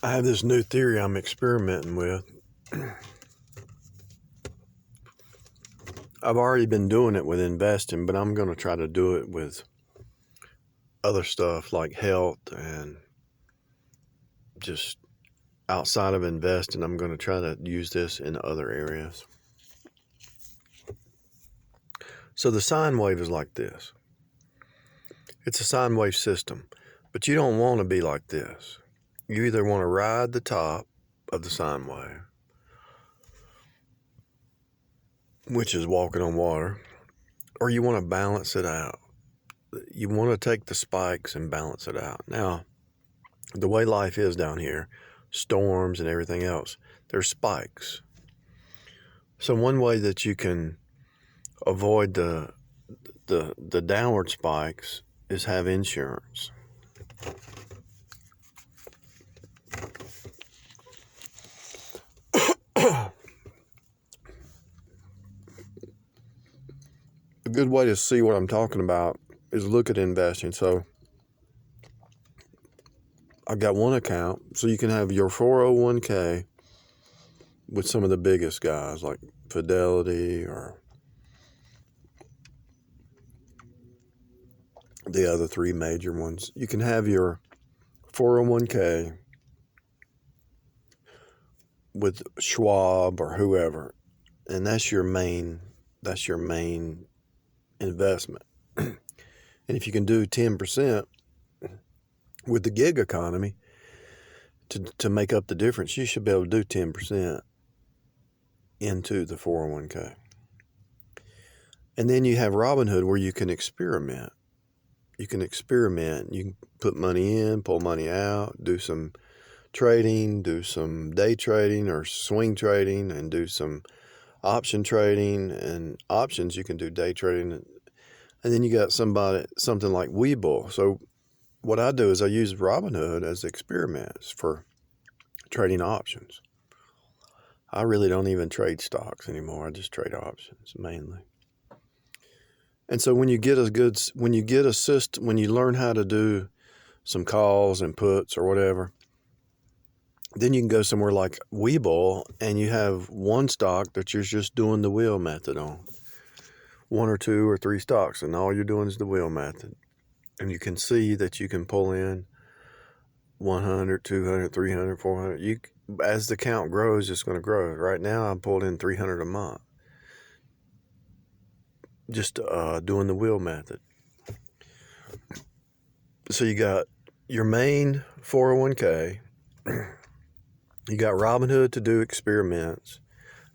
I have this new theory I'm experimenting with. I've already been doing it with investing, but I'm going to try to do it with other stuff like health and just outside of investing. I'm going to try to use this in other areas. So the sine wave is like this. It's a sine wave system, but you don't want to be like this. You either want to ride the top of the sine wave, which is walking on water, or you want to balance it out. You want to take the spikes and balance it out. Now, the way life is down here, storms and everything else, there's spikes. So one way that you can avoid the downward spikes is have insurance. A good way to see what I'm talking about is look at investing. So I've got one account, so you can have your 401k with some of the biggest guys like Fidelity or the other three major ones. You can have your 401k with Schwab or whoever, and that's your main investment. And if you can do 10% with the gig economy to make up the difference, you should be able to do 10% into the 401k. And then you have Robinhood where you can experiment. You can put money in, pull money out, do some trading, do some day trading or swing trading, and do some option trading. And options, you can do day trading. And then you got something like Webull. So what I do is I use Robinhood as experiments for trading options. I really don't even trade stocks anymore. I just trade options mainly. And so when you learn how to do some calls and puts or whatever, then you can go somewhere like Webull and you have one stock that you're just doing the wheel method on. One or two or three stocks, and all you're doing is the wheel method. And you can see that you can pull in 100, 200, 300, 400. As the count grows, it's going to grow. Right now, I'm pulled in 300 a month. Just doing the wheel method. So you got your main 401k. You got Robinhood to do experiments.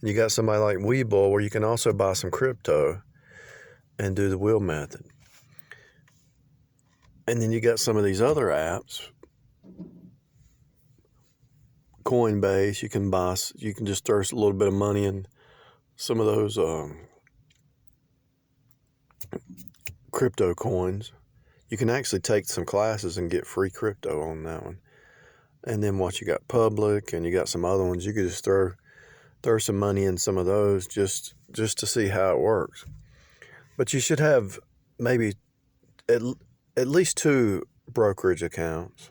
And you got somebody like Webull where you can also buy some crypto and do the wheel method. And then you got some of these other apps. Coinbase, you can just throw a little bit of money in some of those crypto coins. You can actually take some classes and get free crypto on that one. And then what you got, Public, and you got some other ones. You could just throw some money in some of those just to see how it works. But you should have maybe at least 2 brokerage accounts.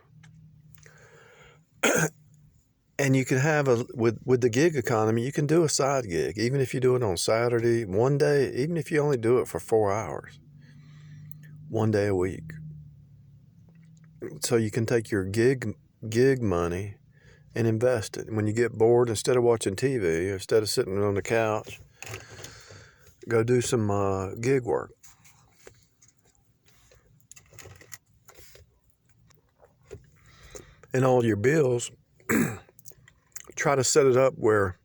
And you can have with the gig economy, you can do a side gig, even if you do it on Saturday, one day, even if you only do it for 4 hours, one day a week. So you can take your gig money and invest it. When you get bored, instead of watching TV, instead of sitting on the couch, go do some gig work. And all your bills, try to set it up where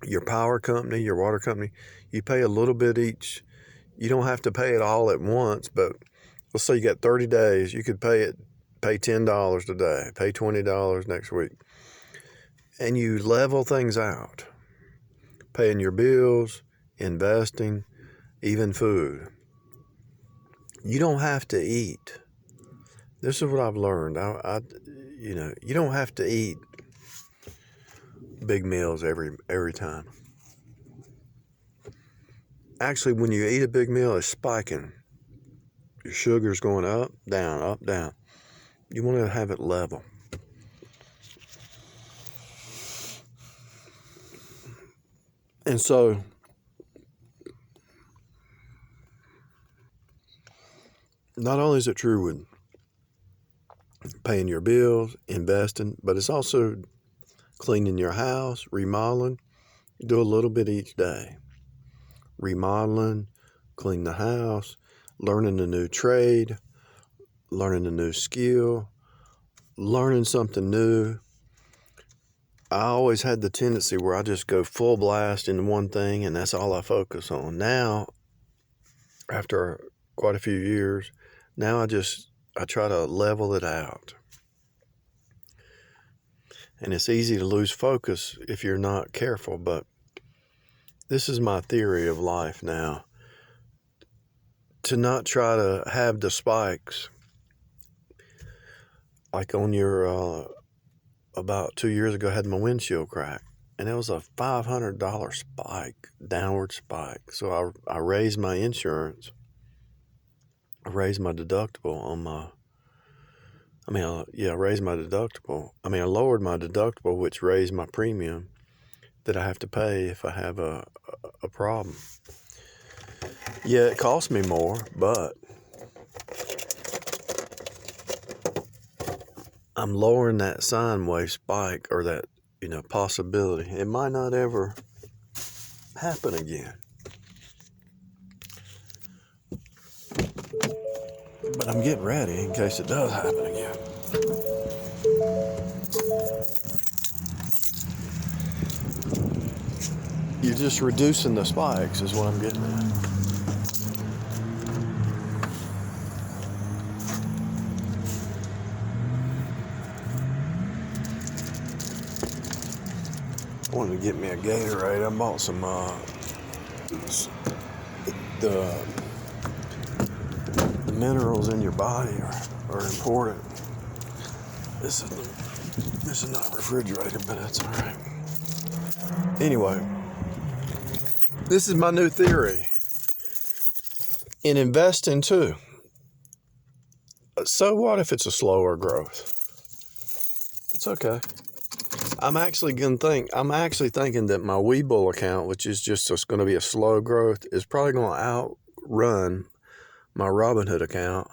your power company, your water company, you pay a little bit each. You don't have to pay it all at once, but let's say you got 30 days. You could pay $10 today, pay $20 next week. And you level things out, paying your bills, investing, even food. You don't have to eat. This is what I've learned. You don't have to eat big meals every time. Actually, when you eat a big meal, it's spiking. Your sugar's going up, down, up, down. You want to have it level. And so not only is it true with paying your bills, investing, but it's also cleaning your house, remodeling. Do a little bit each day. Remodeling, clean the house, learning a new trade, learning a new skill, learning something new. I always had the tendency where I just go full blast into one thing and that's all I focus on. Now, after quite a few years, now I try to level it out. And it's easy to lose focus if you're not careful, but this is my theory of life now. To not try to have the spikes. Like on your, about 2 years ago, I had my windshield crack. And it was a $500 spike, downward spike. So I raised my insurance. I raised my deductible on my, I raised my deductible. I lowered my deductible, which raised my premium that I have to pay if I have a problem. Yeah, it cost me more, but I'm lowering that sine wave spike, or that, possibility. It might not ever happen again. But I'm getting ready in case it does happen again. You're just reducing the spikes is what I'm getting at. I wanted to get me a Gatorade. I bought some, the minerals in your body are important. This is not refrigerated, but that's all right. Anyway, this is my new theory in investing too. So what if it's a slower growth? It's okay. I'm actually thinking that my Webull account, which is just going to be a slow growth, is probably going to outrun my Robinhood account.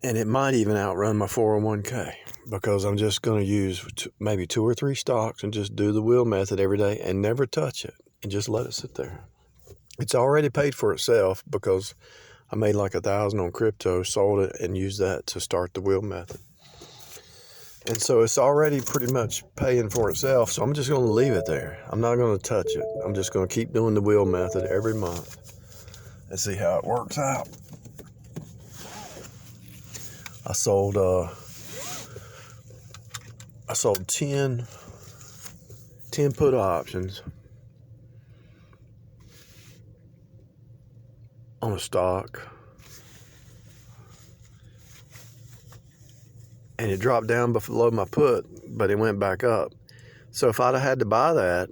And it might even outrun my 401k, because I'm just going to use maybe 2 or 3 stocks and just do the wheel method every day and never touch it and just let it sit there. It's already paid for itself because I made like $1,000 on crypto, sold it, and used that to start the wheel method. And so it's already pretty much paying for itself. So I'm just going to leave it there. I'm not going to touch it. I'm just going to keep doing the wheel method every month and see how it works out. I sold 10 put options on a stock, and it dropped down below my put, but it went back up. So if I'd have had to buy that,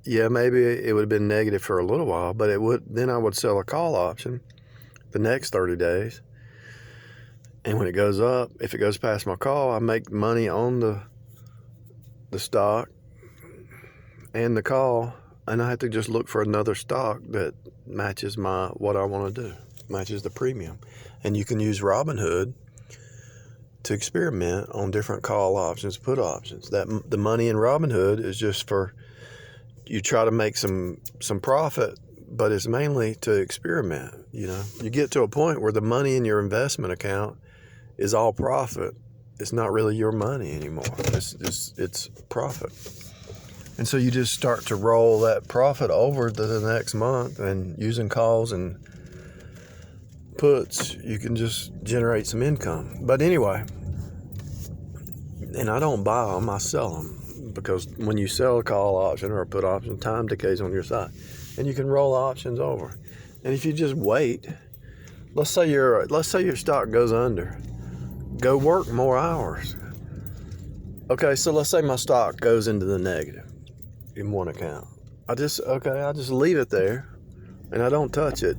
yeah, maybe it would have been negative for a little while, but then I would sell a call option the next 30 days. And when it goes up, if it goes past my call, I make money on the stock and the call, and I have to just look for another stock that matches what I want to do, matches the premium. And you can use Robinhood to experiment on different call options, put options. The money in Robinhood is just for you try to make some profit, but it's mainly to experiment. You get to a point where the money in your investment account is all profit. It's not really your money anymore. It's profit. And so you just start to roll that profit over to the next month, and using calls and puts, you can just generate some income. But anyway, and I don't buy them, I sell them, because when you sell a call option or a put option, time decays on your side, and you can roll options over. And if you just wait, let's say your stock goes under, go work more hours. Okay, so let's say my stock goes into the negative in one account. I just leave it there and I don't touch it,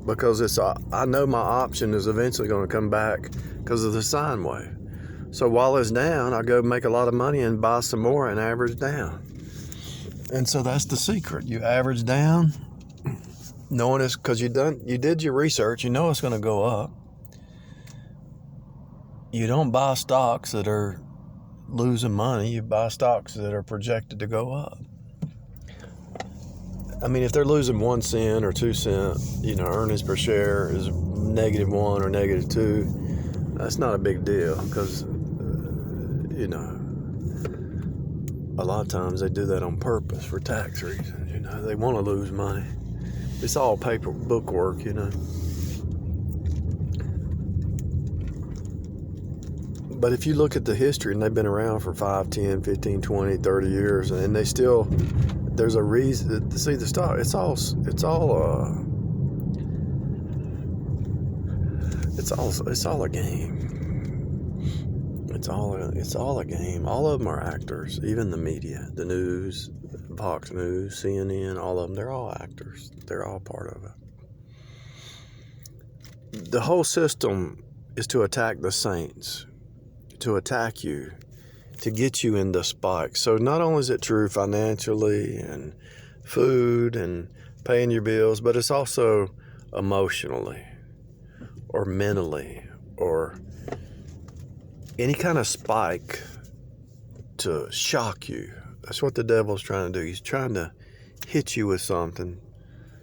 because I know my option is eventually going to come back because of the sine wave. So while it's down, I go make a lot of money and buy some more and average down. And so that's the secret. You average down, knowing it's because you did your research. You know it's going to go up. You don't buy stocks that are losing money. You buy stocks that are projected to go up. I mean, if they're losing 1 cent or 2 cents, earnings per share is -1 or -2. That's not a big deal because, a lot of times they do that on purpose for tax reasons. They want to lose money. It's all paper book work, But if you look at the history, and they've been around for 5, 10, 15, 20, 30 years, and they still, there's a reason to see the stock. It's all a game. It's all a game. All of them are actors. Even the media, the news, Fox News, CNN, all of them, they're all actors. They're all part of it. The whole system is to attack the saints, to attack you, to get you in the spikes. So not only is it true financially and food and paying your bills, but it's also emotionally or mentally or any kind of spike to shock you. That's what the devil's trying to do. He's trying to hit you with something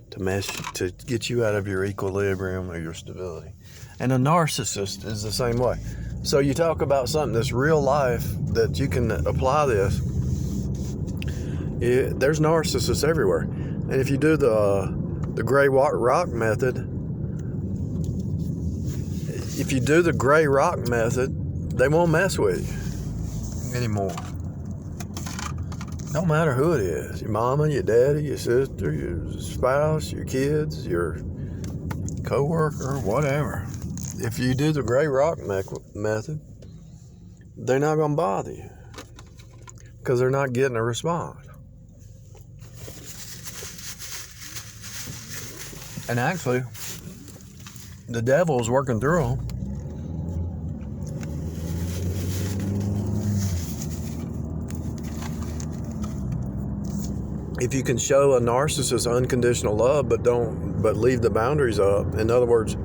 to get you out of your equilibrium or your stability. And a narcissist is the same way. So you talk about something that's real life that you can apply this. There's narcissists everywhere. And if you do the gray rock method, they won't mess with you anymore. No matter who it is, your mama, your daddy, your sister, your spouse, your kids, your coworker, whatever. If you do the gray rock method, they're not going to bother you because they're not getting a response. And actually, the devil's working through them. If you can show a narcissist unconditional love, but leave the boundaries up. In other words,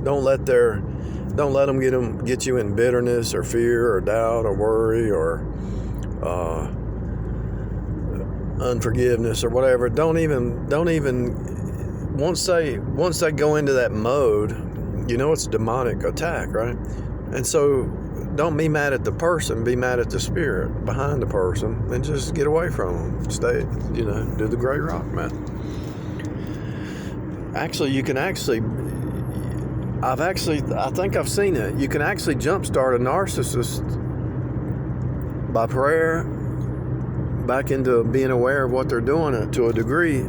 don't let them get you in bitterness or fear or doubt or worry or unforgiveness or whatever. Don't even once they go into that mode, it's a demonic attack, right? And so don't be mad at the person, be mad at the spirit behind the person, and just get away from them. Stay, do the gray rock method. Actually, I think I've seen it. You can actually jumpstart a narcissist by prayer back into being aware of what they're doing to a degree.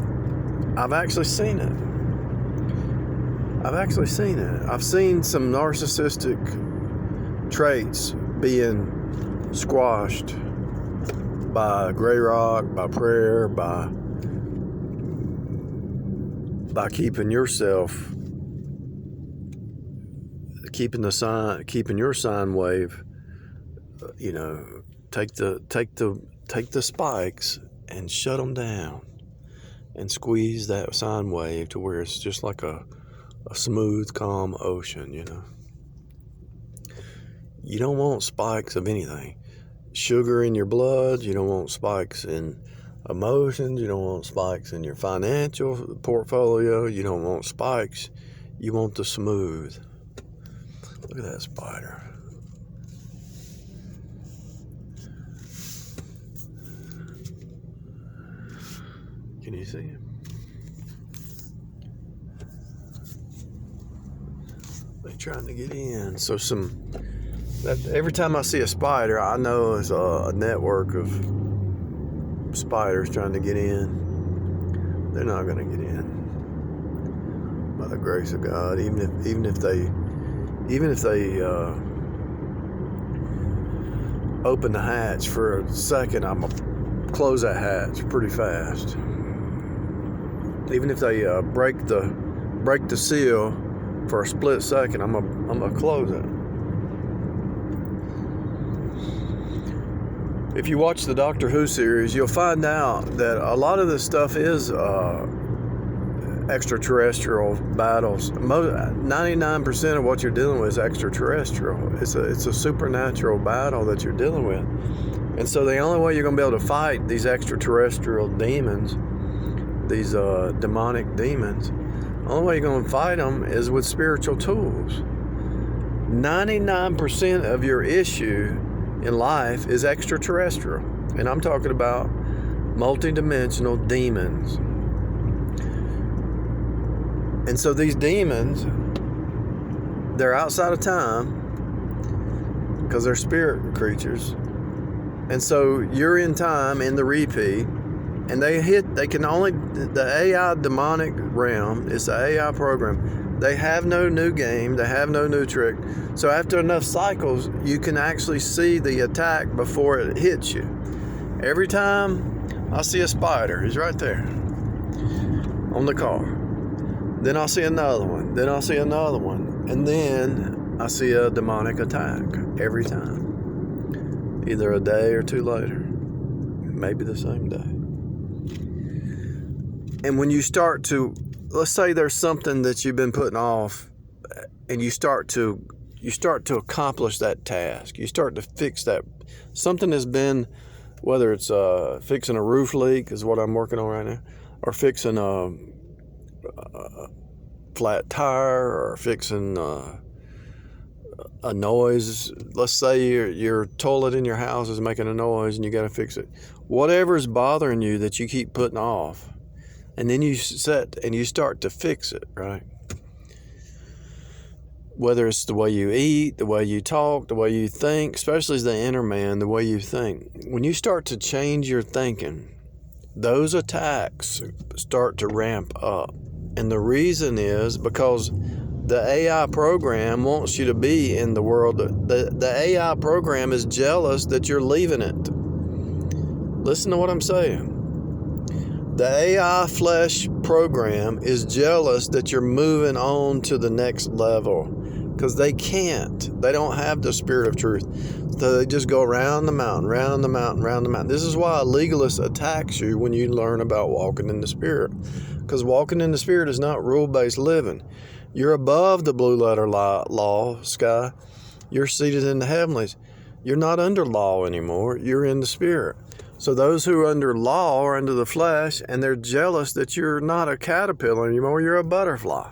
I've actually seen it. I've seen some narcissistic traits being squashed by gray rock, by prayer, by keeping your sine wave. Take the spikes and shut them down, and squeeze that sine wave to where it's just like a smooth, calm ocean. You don't want spikes of anything. Sugar in your blood. You don't want spikes in emotions. You don't want spikes in your financial portfolio. You don't want spikes. You want the smooth. Look at that spider. Can you see him? They're trying to get in. So every time I see a spider, I know it's a network of spiders trying to get in. They're not going to get in by the grace of God. Even if they open the hatch for a second, I'm gonna close that hatch pretty fast. Even if they break the seal for a split second, I'm gonna close it. If you watch the Doctor Who series, you'll find out that a lot of this stuff is extraterrestrial battles. 99% of what you're dealing with is extraterrestrial. It's a supernatural battle that you're dealing with. And so the only way you're going to be able to fight these extraterrestrial demons, these demonic demons, the only way you're going to fight them is with spiritual tools. 99% of your issue in life is extraterrestrial. And I'm talking about multidimensional demons. And so these demons, they're outside of time because they're spirit creatures. And so you're in time in the repeat, and the AI demonic realm is the AI program. They have no new game, they have no new trick. So after enough cycles, you can actually see the attack before it hits you. Every time I see a spider, he's right there on the car. Then I'll see another one. Then I'll see another one. And then I see a demonic attack every time. Either a day or two later. Maybe the same day. And when you start to, let's say there's something that you've been putting off, and you start to accomplish that task. You start to fix that. Something has been, whether it's fixing a roof leak is what I'm working on right now, or fixing a flat tire, or fixing a noise. Let's say your toilet in your house is making a noise and you got to fix it. Whatever's bothering you that you keep putting off, and then you start to fix it, right? Whether it's the way you eat, the way you talk, the way you think, especially as the inner man, the way you think. When you start to change your thinking, those attacks start to ramp up. And the reason is because the AI program wants you to be in the world. The AI program is jealous that you're leaving it. Listen to what I'm saying. The AI flesh program is jealous that you're moving on to the next level, because they can't. They don't have the spirit of truth. So they just go around the mountain, round the mountain, round the mountain. This is why a legalist attacks you when you learn about walking in the spirit. Because walking in the spirit is not rule-based living. You're above the blue letter law, sky. You're seated in the heavenlies. You're not under law anymore. You're in the spirit. So those who are under law are under the flesh, and they're jealous that you're not a caterpillar anymore. You're a butterfly.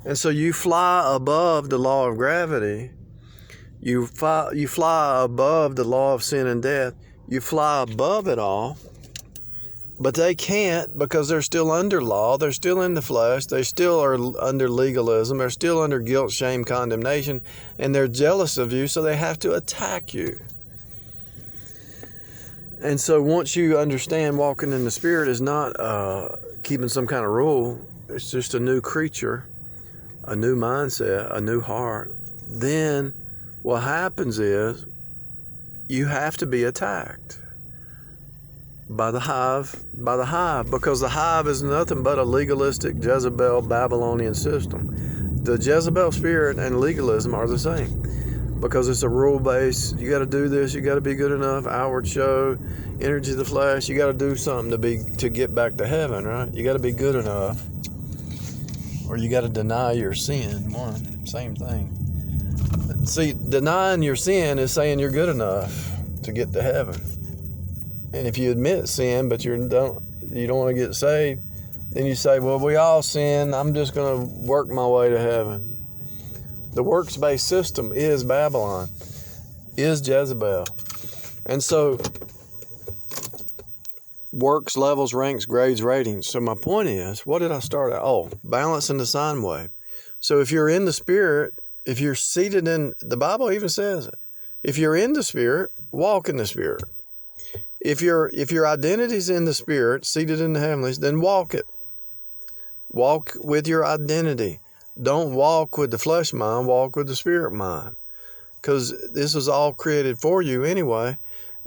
And so you fly above the law of gravity. You fly above the law of sin and death. You fly above it all. But they can't, because they're still under law. They're still in the flesh. They still are under legalism. They're still under guilt, shame, condemnation. And they're jealous of you, so they have to attack you. And so once you understand walking in the Spirit is not keeping some kind of rule, it's just a new creature, a new mindset, a new heart, then what happens is you have to be attacked by the hive, because the hive is nothing but a legalistic Jezebel Babylonian system. The Jezebel spirit and legalism are the same, because it's a rule-based, you got to do this, you got to be good enough, outward show, energy of the flesh, you got to do something to get back to heaven, right? You got to be good enough, or you got to deny your sin. Same thing. See, denying your sin is saying you're good enough to get to heaven. And if you admit sin, but you don't want to get saved, then you say, well, we all sin, I'm just going to work my way to heaven. The works-based system is Babylon, is Jezebel. And so, works, levels, ranks, grades, ratings. So my point is, what did I start at? Oh, balancing the sine wave. So if you're in the Spirit, if you're seated in, the Bible even says it, if you're in the Spirit, walk in the Spirit. If your identity's in the Spirit, seated in the heavenlies, then walk it. Walk with your identity. Don't walk with the flesh mind, walk with the spirit mind. Because this was all created for you anyway,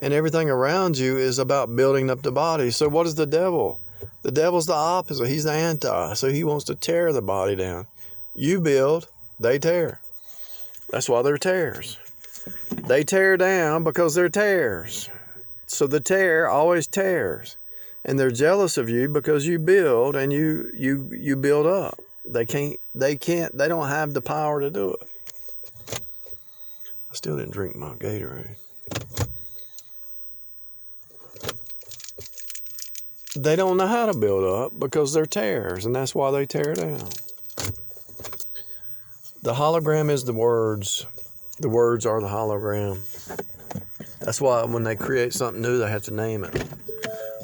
and everything around you is about building up the body. So what is the devil? The devil's the opposite. He's the anti. So he wants to tear the body down. You build, they tear. That's why they're tears. They tear down because they're tears. So the tear always tears. And they're jealous of you because you build and you build up. They don't have the power to do it. I still didn't drink my Gatorade. They don't know how to build up because they're tears, and that's why they tear down. The hologram is the words. The words are the hologram. That's why when they create something new, they have to name it.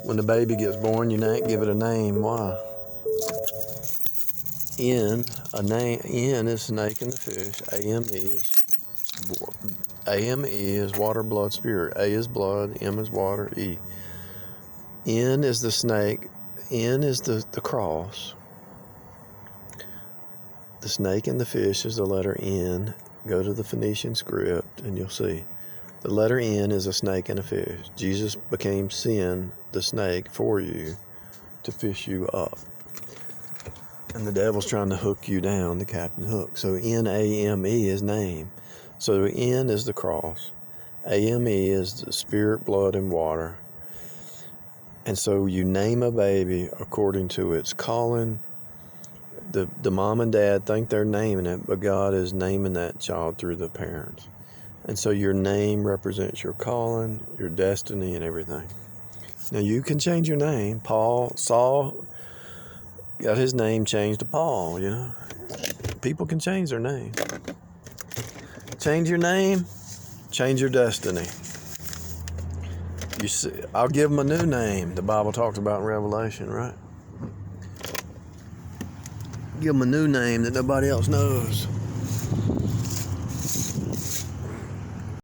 When the baby gets born, you give it a name. Why? N is snake and the fish. AM is water, blood, spirit. A is blood. M is water. E. N is the snake. N is the cross. The snake and the fish is the letter N. Go to the Phoenician script and you'll see. The letter N is a snake and a fish. Jesus became sin, the snake, for you to fish you up. And the devil's trying to hook you down, the Captain Hook. So N-A-M-E is name. So N is the cross. A-M-E is the spirit, blood, and water. And so you name a baby according to its calling. The mom and dad think they're naming it, but God is naming that child through the parents. And so your name represents your calling, your destiny, and everything. Now you can change your name. Saul got his name changed to Paul, you know. People can change their name. Change your name, change your destiny. You see, I'll give them a new name. The Bible talks about in Revelation, right? Give them a new name that nobody else knows.